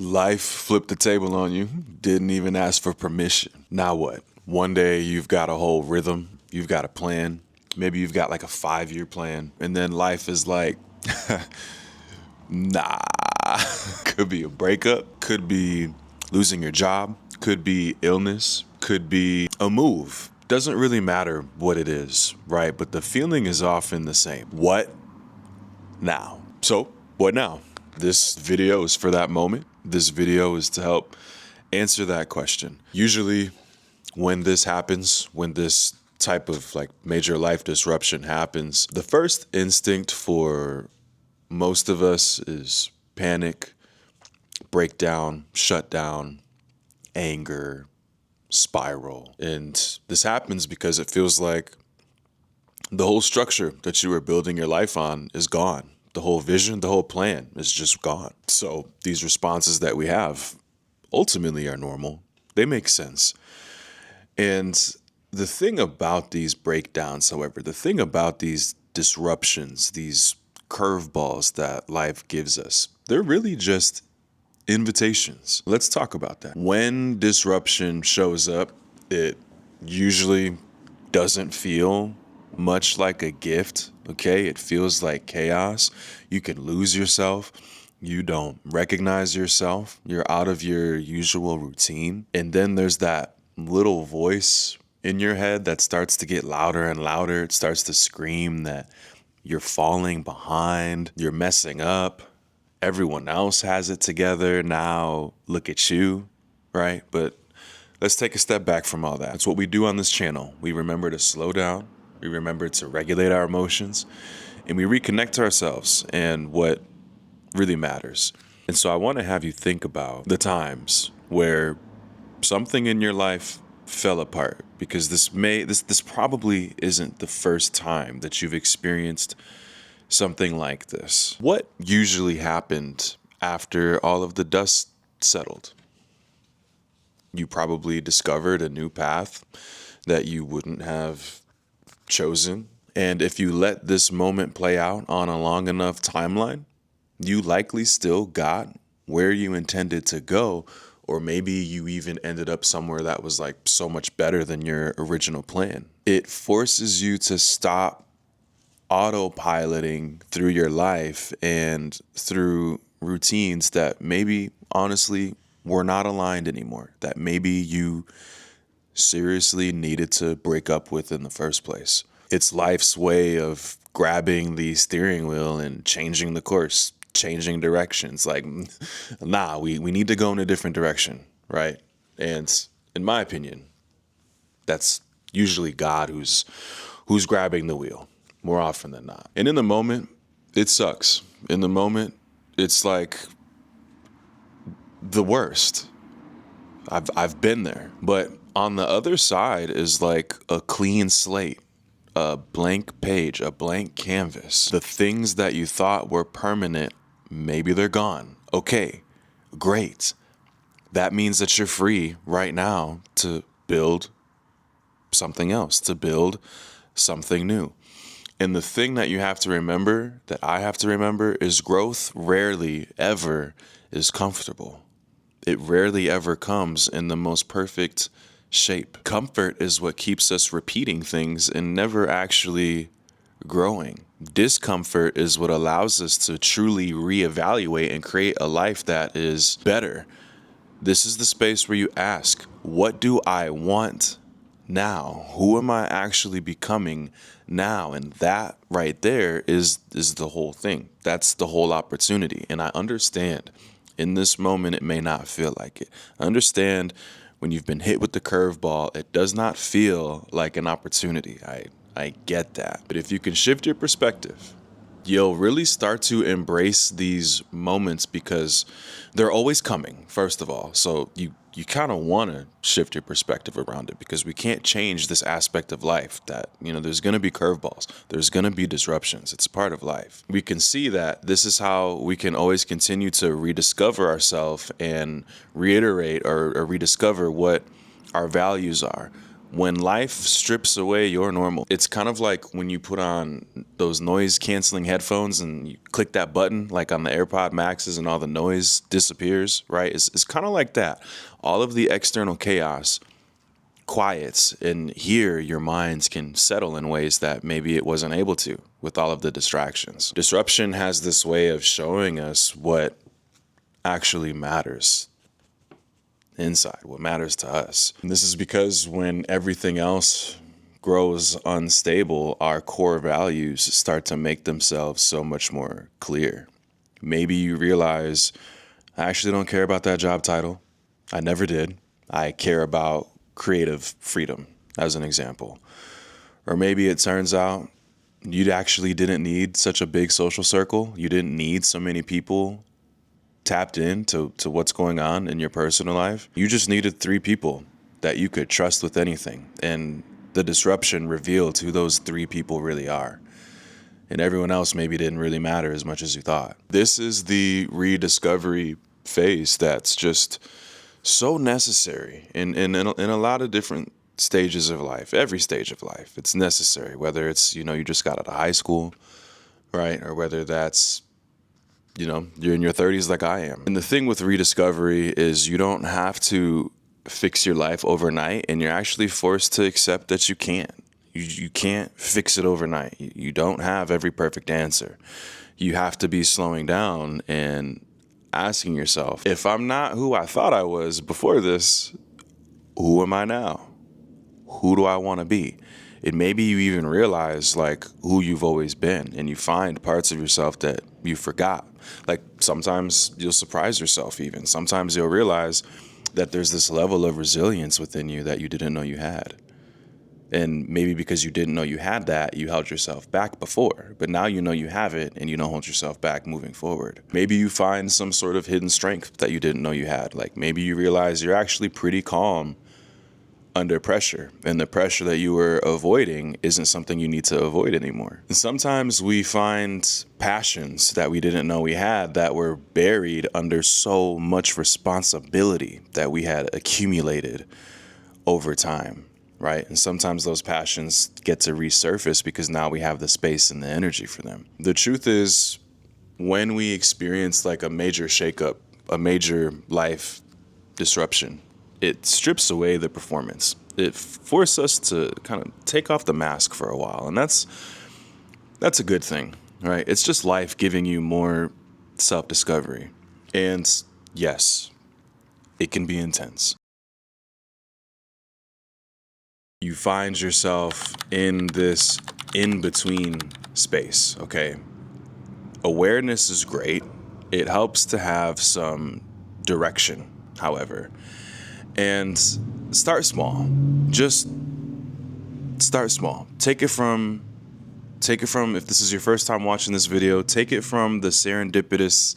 Life flipped the table on you, didn't even ask for permission. Now what? One day you've got a whole rhythm, you've got a plan, maybe you've got like a 5-year plan, and then life is like, nah. Could be a breakup, could be losing your job, could be illness, could be a move. Doesn't really matter what it is, right? But the feeling is often the same. What now? So, what now? This video is for that moment. This video is to help answer that question. Usually, when this happens, when this type of like major life disruption happens, the first instinct for most of us is panic, breakdown, shutdown, anger, spiral. And this happens because it feels like the whole structure that you were building your life on is gone. The whole vision, the whole plan is just gone. So these responses that we have ultimately are normal. They make sense. And the thing about these breakdowns, however, the thing about these disruptions, these curveballs that life gives us, they're really just invitations. Let's talk about that. When disruption shows up, it usually doesn't feel much like a gift, okay? It feels like chaos. You can lose yourself. You don't recognize yourself. You're out of your usual routine. And then there's that little voice in your head that starts to get louder and louder. It starts to scream that you're falling behind, you're messing up. Everyone else has it together. Now look at you, right? But let's take a step back from all that. It's what we do on this channel. We remember to slow down. We remember to regulate our emotions, and we reconnect to ourselves and what really matters. And so I want to have you think about the times where something in your life fell apart, because this probably isn't the first time that you've experienced something like this. What usually happened after all of the dust settled? You probably discovered a new path that you wouldn't have chosen. And if you let this moment play out on a long enough timeline, you likely still got where you intended to go, or maybe you even ended up somewhere that was like so much better than your original plan. It forces you to stop autopiloting through your life and through routines that maybe honestly were not aligned anymore, that maybe you seriously needed to break up with in the first place. It's life's way of grabbing the steering wheel and changing the course, changing directions. Like, nah, we need to go in a different direction, right? And in my opinion, that's usually God who's grabbing the wheel more often than not. And in the moment, it sucks. In the moment, it's like the worst. I've been there. But on the other side is like a clean slate, a blank page, a blank canvas. The things that you thought were permanent, maybe they're gone. Okay, great. That means that you're free right now to build something else, to build something new. And the thing that you have to remember, that I have to remember, is growth rarely ever is comfortable. It rarely ever comes in the most perfect shape. Comfort is what keeps us repeating things and never actually growing. Discomfort is what allows us to truly reevaluate and create a life that is better. This is the space where you ask, what do I want now? Who am I actually becoming now? And that right there is the whole thing. That's the whole opportunity. And I understand in this moment, it may not feel like it. I understand when you've been hit with the curveball, it does not feel like an opportunity. I get that. But if you can shift your perspective, you'll really start to embrace these moments because they're always coming, first of all. So you kind of want to shift your perspective around it, because we can't change this aspect of life that, there's going to be curveballs. There's going to be disruptions. It's part of life. We can see that this is how we can always continue to rediscover ourselves and reiterate or rediscover what our values are, When life strips away your normal, it's kind of like when you put on those noise canceling headphones and you click that button, like on the AirPod Maxes, and all the noise disappears, right? It's kind of like that. All of the external chaos quiets, and here your minds can settle in ways that maybe it wasn't able to with all of the distractions. Disruption has this way of showing us what actually matters inside, what matters to us. And this is because when everything else grows unstable, our core values start to make themselves so much more clear. Maybe you realize, I actually don't care about that job title. I never did. I care about creative freedom, as an example. Or maybe it turns out you actually didn't need such a big social circle. You didn't need so many people tapped into what's going on in your personal life. You just needed 3 people that you could trust with anything. And the disruption revealed who those 3 people really are. And everyone else maybe didn't really matter as much as you thought. This is the rediscovery phase that's just so necessary in a lot of different stages of life. Every stage of life, it's necessary. Whether it's, you just got out of high school, right? Or whether that's, you're in your 30s like I am. And the thing with rediscovery is you don't have to fix your life overnight, and you're actually forced to accept that you can't. You can't fix it overnight. You don't have every perfect answer. You have to be slowing down and asking yourself, if I'm not who I thought I was before this, who am I now? Who do I want to be? And maybe you even realize like who you've always been, and you find parts of yourself that you forgot. Like sometimes you'll surprise yourself even. Sometimes you'll realize that there's this level of resilience within you that you didn't know you had. And maybe because you didn't know you had that, you held yourself back before. But now you know you have it, and you don't hold yourself back moving forward. Maybe you find some sort of hidden strength that you didn't know you had. Like maybe you realize you're actually pretty calm under pressure, and the pressure that you were avoiding isn't something you need to avoid anymore. And sometimes we find passions that we didn't know we had that were buried under so much responsibility that we had accumulated over time, right? And sometimes those passions get to resurface because now we have the space and the energy for them. The truth is, when we experience like a major shakeup, a major life disruption, it strips away the performance. It forces us to kind of take off the mask for a while. And that's a good thing, right? It's just life giving you more self-discovery. And yes, it can be intense. You find yourself in this in-between space, okay? Awareness is great. It helps to have some direction, however. And start small. Just start small. Take it from, if this is your first time watching this video, take it from the serendipitous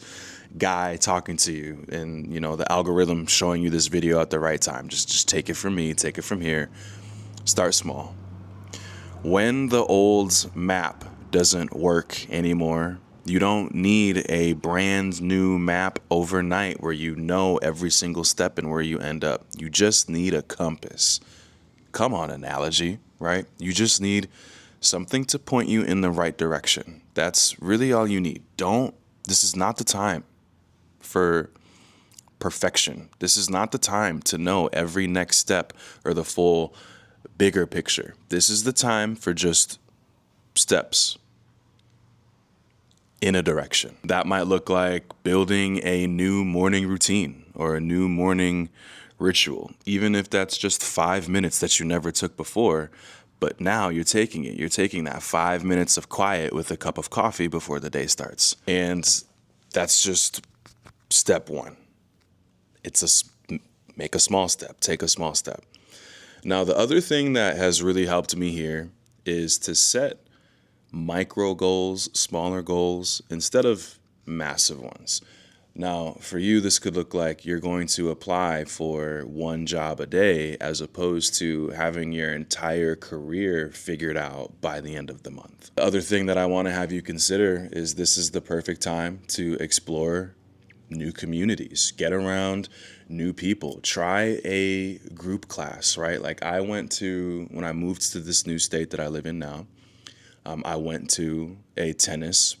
guy talking to you and, the algorithm showing you this video at the right time. Just take it from me, take it from here. Start small. When the old map doesn't work anymore, you don't need a brand new map overnight where you know every single step and where you end up. You just need a compass. Come on, analogy, right? You just need something to point you in the right direction. That's really all you need. This is not the time for perfection. This is not the time to know every next step or the full bigger picture. This is the time for just steps in a direction. That might look like building a new morning routine or a new morning ritual, even if that's just 5 minutes that you never took before. But now you're taking it. You're taking that 5 minutes of quiet with a cup of coffee before the day starts. And that's just step one. Make a small step, take a small step. Now, the other thing that has really helped me here is to set micro goals, smaller goals, instead of massive ones. Now, for you, this could look like you're going to apply for 1 job a day as opposed to having your entire career figured out by the end of the month. The other thing that I want to have you consider is this is the perfect time to explore new communities, get around new people, try a group class, right? Like when I moved to this new state that I live in now, I went to a tennis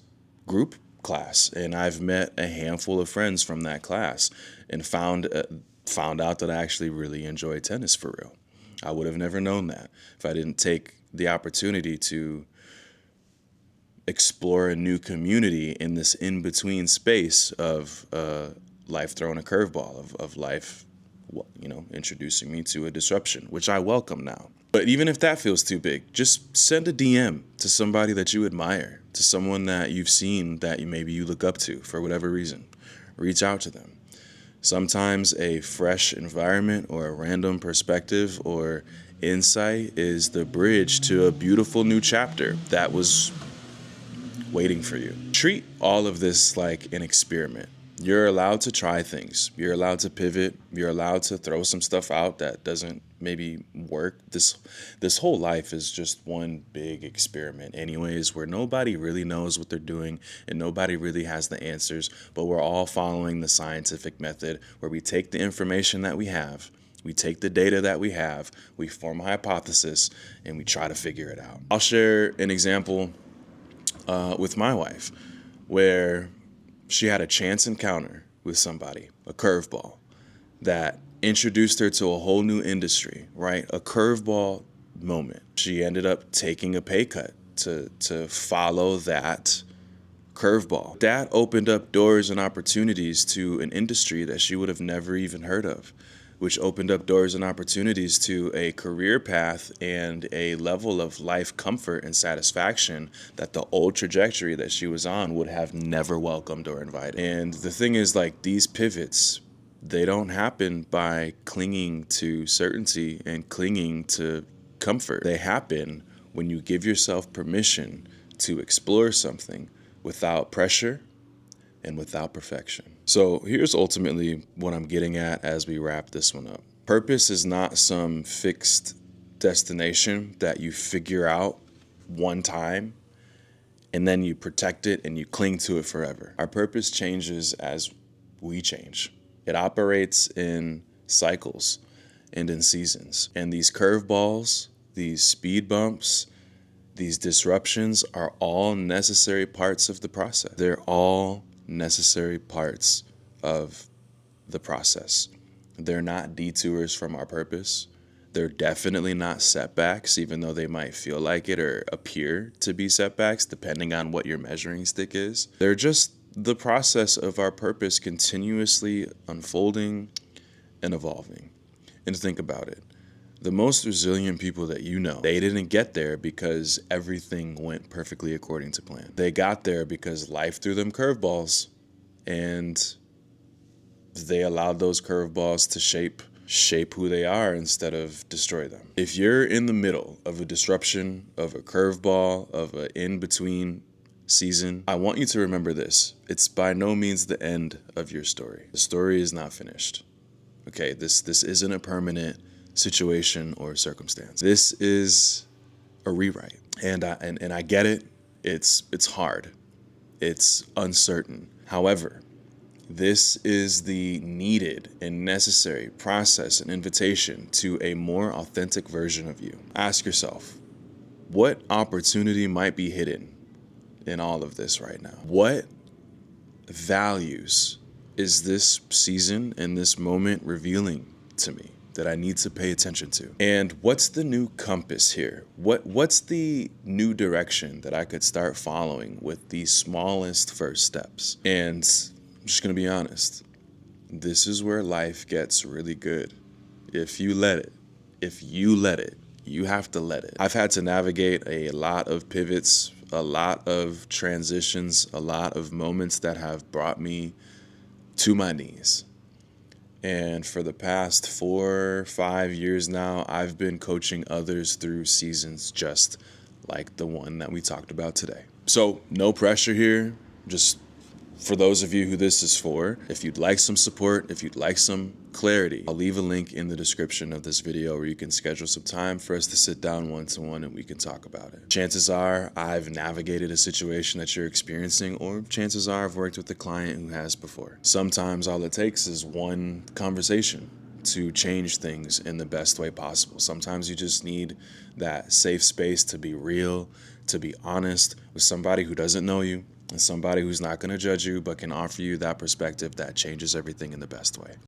group class, and I've met a handful of friends from that class, and found out that I actually really enjoy tennis for real. I would have never known that if I didn't take the opportunity to explore a new community in this in between space of life throwing a curveball, of life, introducing me to a disruption, which I welcome now. But even if that feels too big, just send a DM to somebody that you admire, to someone that you've seen that maybe you look up to for whatever reason. Reach out to them. Sometimes a fresh environment or a random perspective or insight is the bridge to a beautiful new chapter that was waiting for you. Treat all of this like an experiment. You're allowed to try things. You're allowed to pivot. You're allowed to throw some stuff out that doesn't maybe work. This whole life is just one big experiment anyways, where nobody really knows what they're doing and nobody really has the answers, but we're all following the scientific method where we take the information that we have, we take the data that we have, we form a hypothesis, and we try to figure it out. I'll share an example with my wife, where she had a chance encounter with somebody, a curveball, that introduced her to a whole new industry, right? A curveball moment. She ended up taking a pay cut to follow that curveball. That opened up doors and opportunities to an industry that she would have never even heard of, which opened up doors and opportunities to a career path and a level of life comfort and satisfaction that the old trajectory that she was on would have never welcomed or invited. And the thing is, like, these pivots, they don't happen by clinging to certainty and clinging to comfort. They happen when you give yourself permission to explore something without pressure and without perfection. So here's ultimately what I'm getting at as we wrap this one up. Purpose is not some fixed destination that you figure out one time and then you protect it and you cling to it forever. Our purpose changes as we change. It operates in cycles and in seasons. And these curveballs, these speed bumps, these disruptions are all necessary parts of the process. They're all necessary parts of the process. They're not detours from our purpose. They're definitely not setbacks, even though they might feel like it or appear to be setbacks, depending on what your measuring stick is. They're just the process of our purpose continuously unfolding and evolving. And think about it. The most resilient people that you know, they didn't get there because everything went perfectly according to plan. They got there because life threw them curveballs, and they allowed those curveballs to shape who they are instead of destroy them. If you're in the middle of a disruption, of a curveball, of an in-between season, I want you to remember this. It's by no means the end of your story. The story is not finished. Okay, this isn't a permanent situation or circumstance. This is a rewrite. And I get it. It's hard. It's uncertain. However, this is the needed and necessary process and invitation to a more authentic version of you. Ask yourself, what opportunity might be hidden in all of this right now? What values is this season and this moment revealing to me that I need to pay attention to? And what's the new compass here? What's the new direction that I could start following with the smallest first steps? And I'm just going to be honest. This is where life gets really good. If you let it, you have to let it. I've had to navigate a lot of pivots, a lot of transitions, a lot of moments that have brought me to my knees. And for the past 4-5 years now, I've been coaching others through seasons just like the one that we talked about today. So no pressure here, just For those of you who this is for, if you'd like some support, if you'd like some clarity, I'll leave a link in the description of this video where you can schedule some time for us to sit down one-to-one and we can talk about it. Chances are I've navigated a situation that you're experiencing, or chances are I've worked with a client who has before. Sometimes all it takes is one conversation to change things in the best way possible. Sometimes you just need that safe space to be real, to be honest with somebody who doesn't know you, and somebody who's not going to judge you but can offer you that perspective that changes everything in the best way.